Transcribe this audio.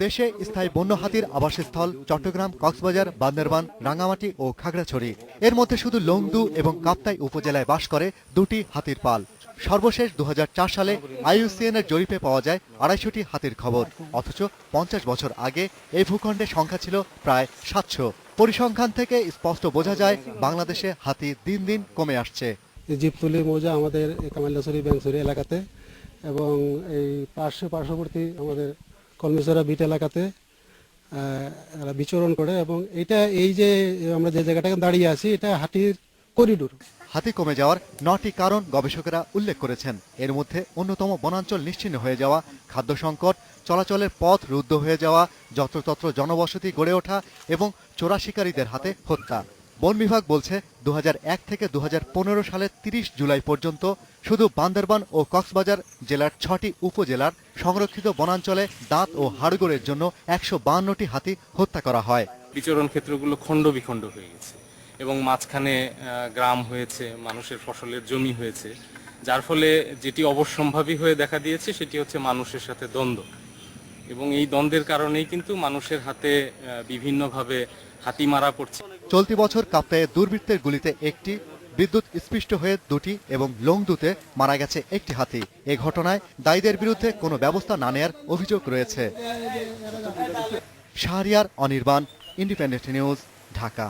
দেশে স্থায়ী বন্য হাতির আবাসস্থল চট্টগ্রাম, কক্সবাজার, বান্দরবান, রাঙ্গামাটি ও খাগড়াছড়ি। এর মধ্যে শুধু লংদু এবং কাপ্তাই উপজেলায় বাস করে দুটি হাতির পাল। সর্বশেষ 2004 সালে IUCN এর জরিপে পাওয়া যায় 250টি হাতির খবর। অথচ 50 বছর আগে এই ভূখণ্ডে সংখ্যা ছিল প্রায় 700। পরিসংখ্যান থেকে স্পষ্ট বোঝা যায় বাংলাদেশে হাতি দিন দিন কমে আসছে। জিপতুলি মৌজা আমাদের কামালদাসরি ব্যাংসরি এলাকাতে এবং এই পার্শ্ববর্তী আমাদের কলমিছড়া বিট এলাকাতে এরা বিচরণ করে এবং এটা এই যে আমরা যে জায়গাটাকে দাঁড়িয়ে আছি এটা হাতির করিডোর। হাতি কমে যাওয়ার 9টি কারণ গবেষকেরা উল্লেখ করেছেন। এর মধ্যে অন্যতম বনাঞ্চল নিশ্চিহ্ন হয়ে যাওয়া, খাদ্য সংকট, চলাচলের পথ রুদ্ধ হয়ে যাওয়া, যত্রতত্র জনবসতি গড়ে ওঠা এবং চোরা শিকারীদের হাতে হত্যা। বন বিভাগ বলছে 2001 থেকে 2015 সালের 30 জুলাই পর্যন্ত শুধু বান্দরবান ও কক্সবাজার জেলার 6টি উপজেলার সংরক্ষিত বনাঞ্চলে দাঁত ও হাড়গোড়ের জন্য 152টি হাতি হত্যা করা হয়। বিচরণ ক্ষেত্রগুলো খণ্ড বিখণ্ড হয়ে গেছে এবং মাঝখানে গ্রাম হয়েছে, মানুষের ফসলের জমি হয়েছে, যার ফলে যেটি অবশ্যম্ভাবী হয়ে দেখা দিয়েছে সেটি হচ্ছে মানুষের সাথে দ্বন্দ্ব। এবং এই দ্বন্দ্বের কারণেই কিন্তু মানুষের হাতে বিভিন্নভাবে হাতি মারা পড়ছে। চলতি বছর কাপ্তায়ে দুর্বৃত্তের গুলিতে একটি, বিদ্যুৎ স্পৃষ্ট হয়ে দুটি এবং লংদুতে মারা গেছে একটি হাতি। এ ঘটনায় দায়ীদের বিরুদ্ধে কোনো ব্যবস্থা না নেয়ার অভিযোগ রয়েছে। Shahriar, Anirban, independent news, Dhaka.